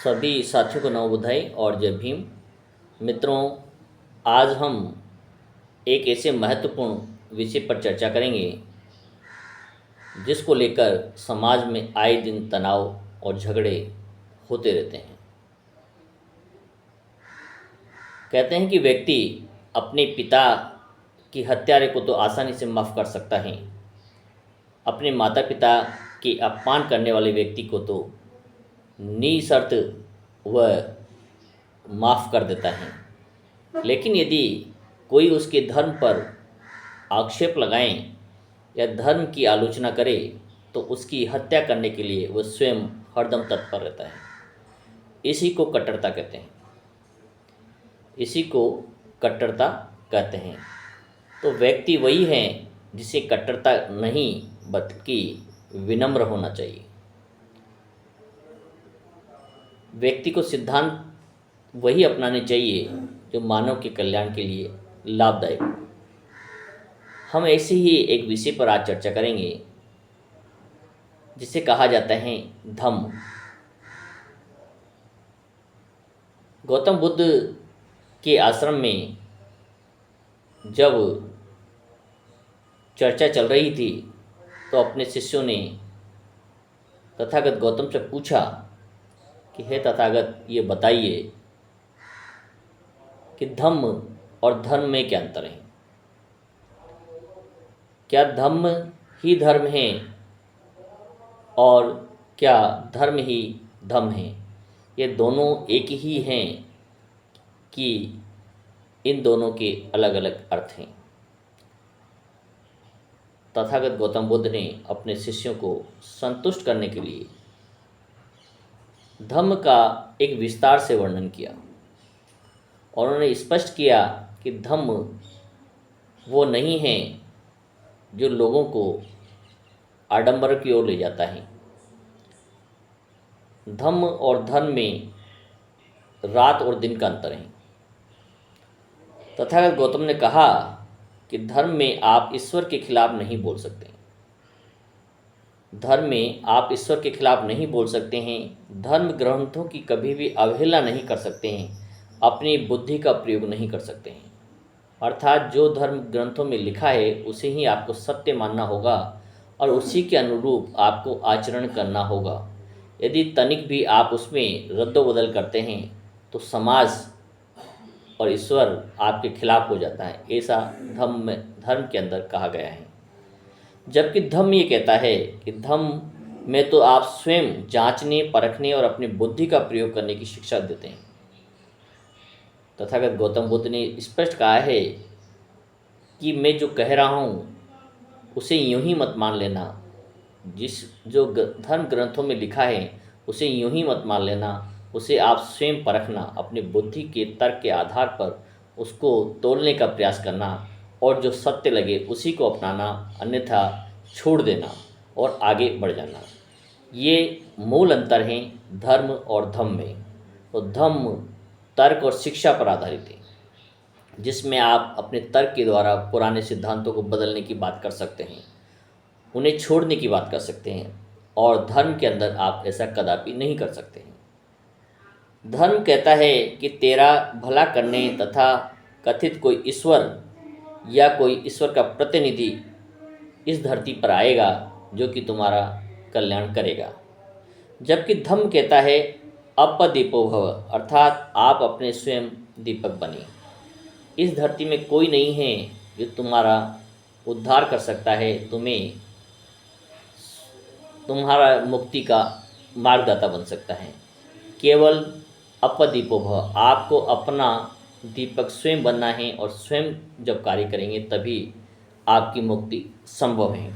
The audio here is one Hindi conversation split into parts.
सभी साथियों को नव बधाई और जय भीम। मित्रों, आज हम एक ऐसे महत्वपूर्ण विषय पर चर्चा करेंगे जिसको लेकर समाज में आए दिन तनाव और झगड़े होते रहते हैं। कहते हैं कि व्यक्ति अपने पिता की हत्यारे को तो आसानी से माफ़ कर सकता है, अपने माता पिता के अपमान करने वाले व्यक्ति को तो निशर्त वह माफ़ कर देता है। लेकिन यदि कोई उसके धर्म पर आक्षेप लगाएं या धर्म की आलोचना करे तो उसकी हत्या करने के लिए वह स्वयं हरदम तत्पर रहता है। इसी को कट्टरता कहते हैं। इसी को कट्टरता कहते हैं। तो व्यक्ति वही है जिसे कट्टरता नहीं बल्कि विनम्र होना चाहिए। व्यक्ति को सिद्धांत वही अपनाने चाहिए जो मानव के कल्याण के लिए लाभदायक हो। हम ऐसे ही एक विषय पर आज चर्चा करेंगे जिसे कहा जाता है धम्म। गौतम बुद्ध के आश्रम में जब चर्चा चल रही थी तो अपने शिष्यों ने तथागत गौतम से पूछा कि हे तथागत, ये बताइए कि धम्म और धर्म में क्या अंतर है। क्या धम्म ही धर्म है और क्या धर्म ही धम्म है? ये दोनों एक ही हैं कि इन दोनों के अलग अलग अर्थ हैं? तथागत गौतम बुद्ध ने अपने शिष्यों को संतुष्ट करने के लिए धम्म का एक विस्तार से वर्णन किया और उन्होंने स्पष्ट किया कि धम्म वो नहीं है जो लोगों को आडंबर की ओर ले जाता है। धम्म और धर्म में रात और दिन का अंतर है। तथागत गौतम ने कहा कि धर्म में आप ईश्वर के खिलाफ नहीं बोल सकते। धर्म में आप ईश्वर के खिलाफ नहीं बोल सकते हैं। धर्म ग्रंथों की कभी भी अवहेलना नहीं कर सकते हैं। अपनी बुद्धि का प्रयोग नहीं कर सकते हैं। अर्थात जो धर्म ग्रंथों में लिखा है उसे ही आपको सत्य मानना होगा और उसी के अनुरूप आपको आचरण करना होगा। यदि तनिक भी आप उसमें रद्दोबदल करते हैं तो समाज और ईश्वर आपके खिलाफ हो जाता है। ऐसा धर्म के अंदर कहा गया है। जबकि धम्म ये कहता है कि धम्म में तो आप स्वयं जांचने, परखने और अपनी बुद्धि का प्रयोग करने की शिक्षा देते हैं। तथागत गौतम बुद्ध ने स्पष्ट कहा है कि मैं जो कह रहा हूँ उसे यूं ही मत मान लेना। जो धर्म ग्रंथों में लिखा है उसे यूं ही मत मान लेना। उसे आप स्वयं परखना, अपनी बुद्धि के तर्क के आधार पर उसको तोलने का प्रयास करना और जो सत्य लगे उसी को अपनाना, अन्यथा छोड़ देना और आगे बढ़ जाना। ये मूल अंतर हैं धर्म और धम्म में। तो धम्म तर्क और शिक्षा पर आधारित है, जिसमें आप अपने तर्क के द्वारा पुराने सिद्धांतों को बदलने की बात कर सकते हैं, उन्हें छोड़ने की बात कर सकते हैं। और धर्म के अंदर आप ऐसा कदापि नहीं कर सकते हैं। धर्म कहता है कि तेरा भला करने तथा कथित कोई ईश्वर या कोई ईश्वर का प्रतिनिधि इस धरती पर आएगा जो कि तुम्हारा कल्याण करेगा। जबकि धम्म कहता है अपदीपो भव, अर्थात आप अपने स्वयं दीपक बने। इस धरती में कोई नहीं है जो तुम्हारा उद्धार कर सकता है, तुम्हारा मुक्ति का मार्गदाता बन सकता है। केवल अपदीपो भव, आपको अपना दीपक स्वयं बनना है और स्वयं जब कार्य करेंगे तभी आपकी मुक्ति संभव है।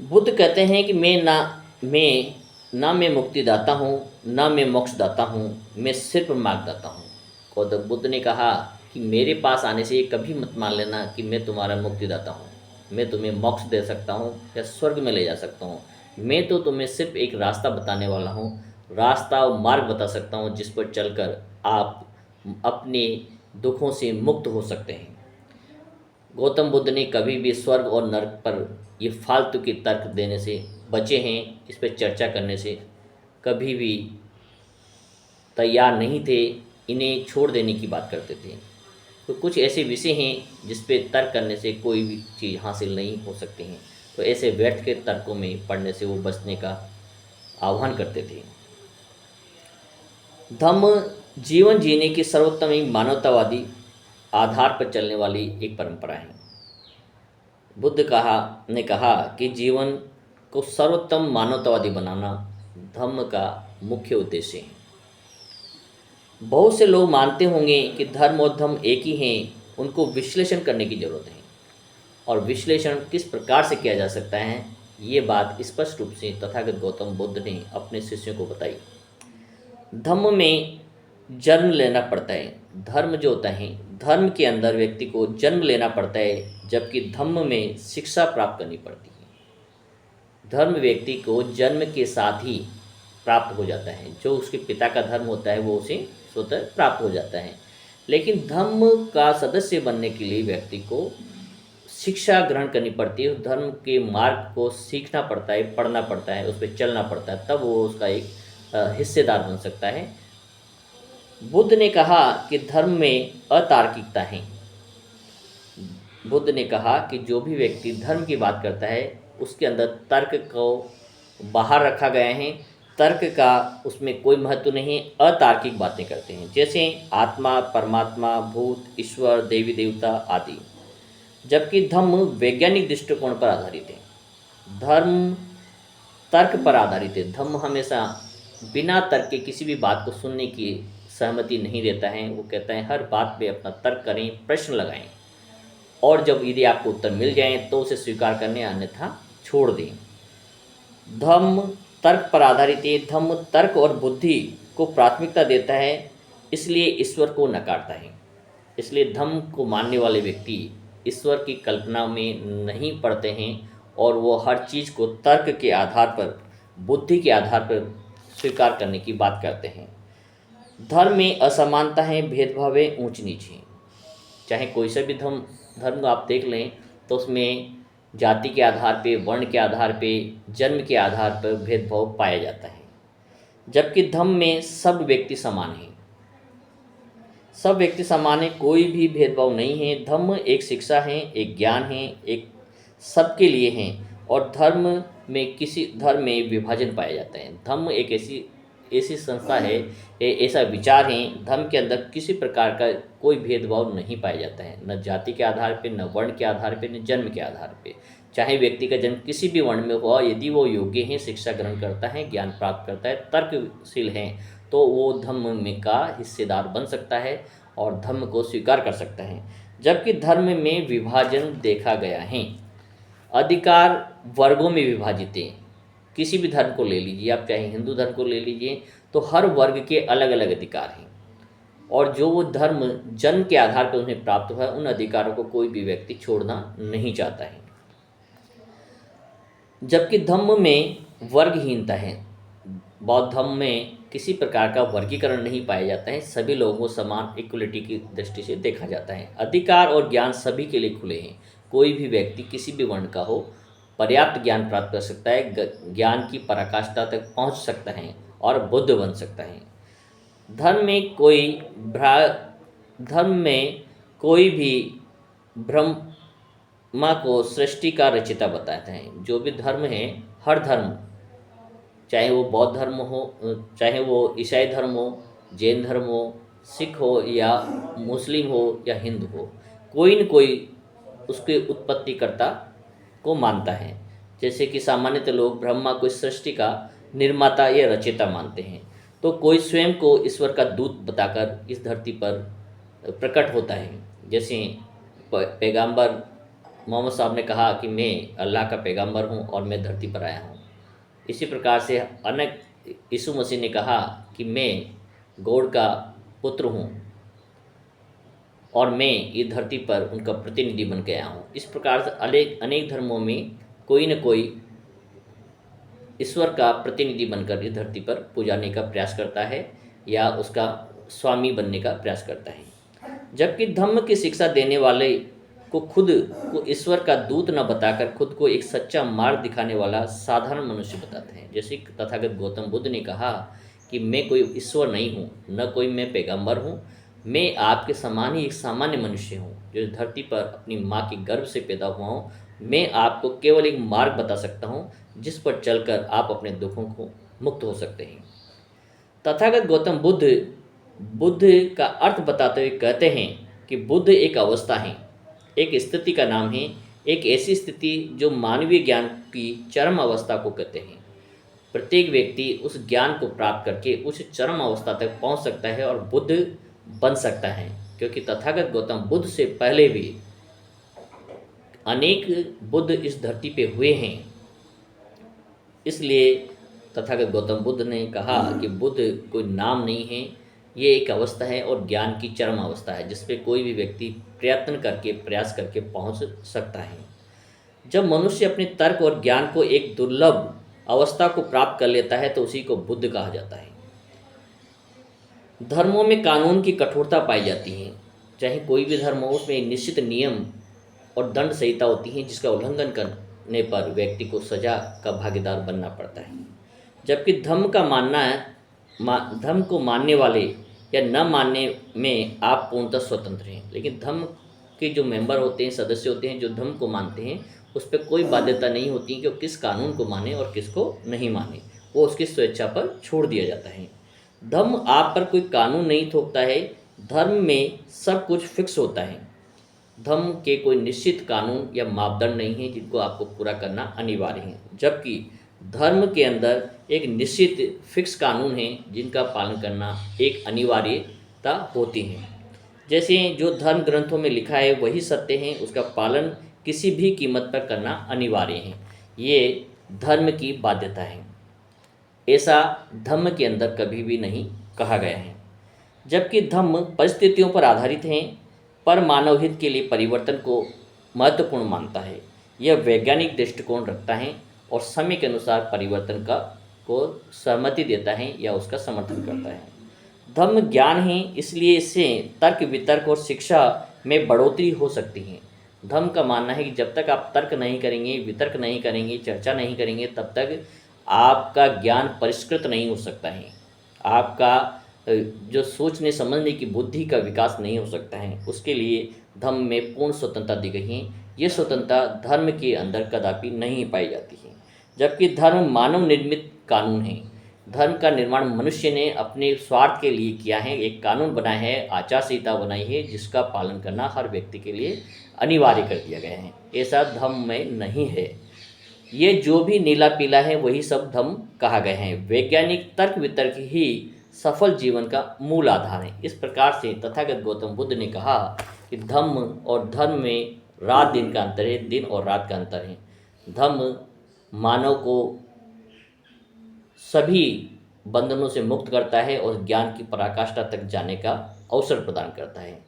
बुद्ध कहते हैं कि मैं मुक्तिदाता हूँ, ना मैं मोक्षदाता हूँ, मैं सिर्फ मार्गदाता हूँ। गौतम बुद्ध ने कहा कि मेरे पास आने से ये कभी मत मान लेना कि मैं तुम्हारा मुक्तिदाता हूँ, मैं तुम्हें मोक्ष दे सकता हूँ या स्वर्ग में ले जा सकता हूँ। मैं तो तुम्हें सिर्फ एक रास्ता बताने वाला हूँ, रास्ता और मार्ग बता सकता हूँ जिस पर चलकर आप अपने दुखों से मुक्त हो सकते हैं। गौतम बुद्ध ने कभी भी स्वर्ग और नरक पर ये फालतू के तर्क देने से बचे हैं, इस पर चर्चा करने से कभी भी तैयार नहीं थे, इन्हें छोड़ देने की बात करते थे। तो कुछ ऐसे विषय हैं जिस पे तर्क करने से कोई भी चीज़ हासिल नहीं हो सकती हैं, तो ऐसे व्यर्थ के तर्कों में पढ़ने से वो बचने का आह्वान करते थे। धम्म जीवन जीने की सर्वोत्तम एक मानवतावादी आधार पर चलने वाली एक परंपरा है। ने कहा कि जीवन को सर्वोत्तम मानवतावादी बनाना धम्म का मुख्य उद्देश्य है। बहुत से लोग मानते होंगे कि धर्म और धम्म एक ही हैं, उनको विश्लेषण करने की ज़रूरत है। और विश्लेषण किस प्रकार से किया जा सकता है, ये बात स्पष्ट रूप से तथागत गौतम बुद्ध ने अपने शिष्यों को बताई। धम्म में जन्म लेना पड़ता है। धर्म जो होता है, धर्म के अंदर व्यक्ति को जन्म लेना पड़ता है, जबकि धम्म में शिक्षा प्राप्त करनी पड़ती है। धर्म व्यक्ति को जन्म के साथ ही प्राप्त हो जाता है। जो उसके पिता का धर्म होता है वो उसे स्वतः प्राप्त हो जाता है। लेकिन धर्म का सदस्य बनने के लिए व्यक्ति को शिक्षा ग्रहण करनी पड़ती है। धर्म के मार्ग को सीखना पड़ता है, पढ़ना पड़ता है, उस पर चलना पड़ता है, तब वो उसका एक हिस्सेदार बन सकता है। बुद्ध ने कहा कि धर्म में अतार्किकता है। बुद्ध ने कहा कि जो भी व्यक्ति धर्म की बात करता है उसके अंदर तर्क को बाहर रखा गया है। तर्क का उसमें कोई महत्व नहीं, अतार्किक बातें करते हैं, जैसे आत्मा, परमात्मा, भूत, ईश्वर, देवी देवता आदि। जबकि धम्म वैज्ञानिक दृष्टिकोण पर आधारित है। धर्म तर्क पर आधारित है। धम्म हमेशा बिना तर्क के किसी भी बात को सुनने की सहमति नहीं देता है। वो कहता है हर बात पे अपना तर्क करें, प्रश्न लगाएं, और जब यदि आपको उत्तर मिल जाए तो उसे स्वीकार करने, अन्यथा छोड़ दें। धम्म तर्क पर आधारित है। धम्म तर्क और बुद्धि को प्राथमिकता देता है, इसलिए ईश्वर को नकारता है। इसलिए धम्म को मानने वाले व्यक्ति ईश्वर की कल्पना में नहीं पड़ते हैं और वो हर चीज़ को तर्क के आधार पर, बुद्धि के आधार पर स्वीकार करने की बात करते हैं। धर्म में असमानता है, भेदभाव है, ऊंच नीच है। चाहे कोई सा भी धर्म आप देख लें तो उसमें जाति के आधार पे, वर्ण के आधार पे, जन्म के आधार पर भेदभाव पाया जाता है। जबकि धम्म में सब व्यक्ति समान हैं। सब व्यक्ति समान है, कोई भी भेदभाव नहीं है। धम्म एक शिक्षा है, एक ज्ञान है, एक सबके लिए है। और धर्म में किसी धर्म में विभाजन पाया जाता है। धम्म एक ऐसी संस्था है, ऐसा विचार है। धर्म के अंदर किसी प्रकार का कोई भेदभाव नहीं पाया जाता है, न जाति के आधार पे, न वर्ण के आधार पे, न जन्म के आधार पे। चाहे व्यक्ति का जन्म किसी भी वर्ण में हुआ, यदि वो योग्य है, शिक्षा ग्रहण करता है, ज्ञान प्राप्त करता है, तर्कशील है, तो वो धर्म में का हिस्सेदार बन सकता है और धर्म को स्वीकार कर सकता है। जबकि धर्म में विभाजन देखा गया है। अधिकार वर्गों में विभाजित है। किसी भी धर्म को ले लीजिए आप, चाहे हिंदू धर्म को ले लीजिए, तो हर वर्ग के अलग अलग अधिकार हैं, और जो वो धर्म जन्म के आधार पर उन्हें प्राप्त हुआ है, उन अधिकारों को कोई भी व्यक्ति छोड़ना नहीं चाहता है। जबकि धम्म में वर्गहीनता है। बौद्ध धर्म में किसी प्रकार का वर्गीकरण नहीं पाया जाता है। सभी लोगों को समान इक्वलिटी की दृष्टि से देखा जाता है। अधिकार और ज्ञान सभी के लिए खुले हैं। कोई भी व्यक्ति किसी भी वर्ण का हो, पर्याप्त ज्ञान प्राप्त कर सकता है, ज्ञान की पराकाष्ठा तक पहुंच सकता है और बुद्ध बन सकता है। धर्म में कोई भी ब्रह्मा को सृष्टि का रचिता बताते हैं। जो भी धर्म है, हर धर्म, चाहे वो बौद्ध धर्म हो, चाहे वो ईसाई धर्म हो, जैन धर्म हो, सिख हो या मुस्लिम हो या हिंदू हो, कोई न कोई उसके उत्पत्तिकर्ता को मानता है। जैसे कि सामान्यतः लोग ब्रह्मा को सृष्टि का निर्माता या रचयिता मानते हैं, तो कोई स्वयं को ईश्वर का दूत बताकर इस धरती पर प्रकट होता है। जैसे पैगंबर मोहम्मद साहब ने कहा कि मैं अल्लाह का पैगंबर हूँ और मैं धरती पर आया हूँ। इसी प्रकार से अनेक यीशु मसीह ने कहा कि मैं गॉड का पुत्र हूँ और मैं ये धरती पर उनका प्रतिनिधि बन के आया हूँ। इस प्रकार से अनेक धर्मों में कोई न कोई ईश्वर का प्रतिनिधि बनकर इस धरती पर पुजाने का प्रयास करता है या उसका स्वामी बनने का प्रयास करता है। जबकि धम्म की शिक्षा देने वाले को खुद को ईश्वर का दूत न बताकर खुद को एक सच्चा मार्ग दिखाने वाला साधारण मनुष्य बताते हैं। जैसे कि तथागत गौतम बुद्ध ने कहा कि मैं कोई ईश्वर नहीं हूँ, न कोई मैं पैगंबर हूँ, मैं आपके समान ही एक सामान्य मनुष्य हूँ जो इस धरती पर अपनी माँ के गर्भ से पैदा हुआ हूँ। मैं आपको केवल एक मार्ग बता सकता हूँ जिस पर चलकर आप अपने दुखों को मुक्त हो सकते हैं। तथागत गौतम बुद्ध बुद्ध का अर्थ बताते हुए कहते हैं कि बुद्ध एक अवस्था है, एक स्थिति का नाम है, एक ऐसी स्थिति जो मानवीय ज्ञान की चरम अवस्था को कहते हैं। प्रत्येक व्यक्ति उस ज्ञान को प्राप्त करके उस चरम अवस्था तक पहुंच सकता है और बुद्ध बन सकता है, क्योंकि तथागत गौतम बुद्ध से पहले भी अनेक बुद्ध इस धरती पे हुए हैं। इसलिए तथागत गौतम बुद्ध ने कहा कि बुद्ध कोई नाम नहीं है, ये एक अवस्था है और ज्ञान की चरम अवस्था है जिस पे कोई भी व्यक्ति प्रयास करके पहुंच सकता है। जब मनुष्य अपने तर्क और ज्ञान को एक दुर्लभ अवस्था को प्राप्त कर लेता है तो उसी को बुद्ध कहा जाता है। धर्मों में कानून की कठोरता पाई जाती है, चाहे कोई भी धर्म हो, उसमें एक निश्चित नियम और दंड संहिता होती है जिसका उल्लंघन करने पर व्यक्ति को सजा का भागीदार बनना पड़ता है। जबकि धर्म को मानने वाले या न मानने में आप पूर्णतः स्वतंत्र हैं, लेकिन धर्म के जो मेंबर होते हैं, सदस्य होते हैं जो धर्म को मानते हैं, उस पर कोई बाध्यता नहीं होती कि वो किस कानून को माने और किसको नहीं माने, वो उसकी स्वेच्छा पर छोड़ दिया जाता है। धर्म आप पर कोई कानून नहीं थोपता है, धर्म में सब कुछ फिक्स होता है। धर्म के कोई निश्चित कानून या मापदंड नहीं है जिनको आपको पूरा करना अनिवार्य है, जबकि धर्म के अंदर एक निश्चित फिक्स कानून है जिनका पालन करना एक अनिवार्यता होती है। जैसे जो धर्म ग्रंथों में लिखा है वही सत्य है, उसका पालन किसी भी कीमत पर करना अनिवार्य है। ये धर्म की बाध्यता है, ऐसा धर्म के अंदर कभी भी नहीं कहा गया है। जबकि धर्म परिस्थितियों पर आधारित है, पर मानव हित के लिए परिवर्तन को महत्वपूर्ण मानता है। यह वैज्ञानिक दृष्टिकोण रखता है और समय के अनुसार परिवर्तन को सहमति देता है या उसका समर्थन करता है। धर्म ज्ञान है, इसलिए इससे तर्क वितर्क और शिक्षा में बढ़ोतरी हो सकती है। धर्म का मानना है कि जब तक आप तर्क नहीं करेंगे, वितर्क नहीं करेंगे, चर्चा नहीं करेंगे, तब तक आपका ज्ञान परिष्कृत नहीं हो सकता है, आपका जो सोचने समझने की बुद्धि का विकास नहीं हो सकता है। उसके लिए धर्म में पूर्ण स्वतंत्रता दी गई है। ये स्वतंत्रता धर्म के अंदर कदापि नहीं पाई जाती है। जबकि धर्म मानव निर्मित कानून है। धर्म का निर्माण मनुष्य ने अपने स्वार्थ के लिए किया है, एक कानून बनाया है, आचार संहिता बनाई है जिसका पालन करना हर व्यक्ति के लिए अनिवार्य कर दिया गया है। ऐसा धर्म में नहीं है। ये जो भी नीला पीला है वही सब धर्म कहा गया है। वैज्ञानिक तर्क वितर्क ही सफल जीवन का मूल आधार है। इस प्रकार से तथागत गौतम बुद्ध ने कहा कि धर्म और धर्म में रात दिन का अंतर है, दिन और रात का अंतर है। धर्म मानव को सभी बंधनों से मुक्त करता है और ज्ञान की पराकाष्ठा तक जाने का अवसर प्रदान करता है।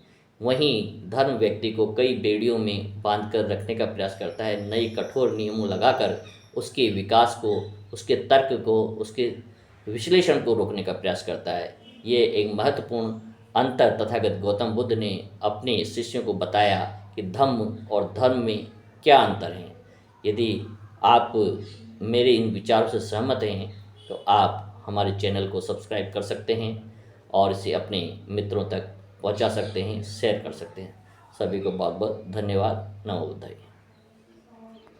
वहीं धर्म व्यक्ति को कई बेड़ियों में बांध कर रखने का प्रयास करता है, नई कठोर नियमों लगाकर उसके विकास को, उसके तर्क को, उसके विश्लेषण को रोकने का प्रयास करता है। ये एक महत्वपूर्ण अंतर तथागत गौतम बुद्ध ने अपने शिष्यों को बताया कि धम्म और धर्म में क्या अंतर है। यदि आप मेरे इन विचारों से सहमत हैं तो आप हमारे चैनल को सब्सक्राइब कर सकते हैं और इसे अपने मित्रों तक पहुंचा सकते हैं, शेयर कर सकते हैं। सभी को बहुत बहुत धन्यवाद। नमो बुद्धाय।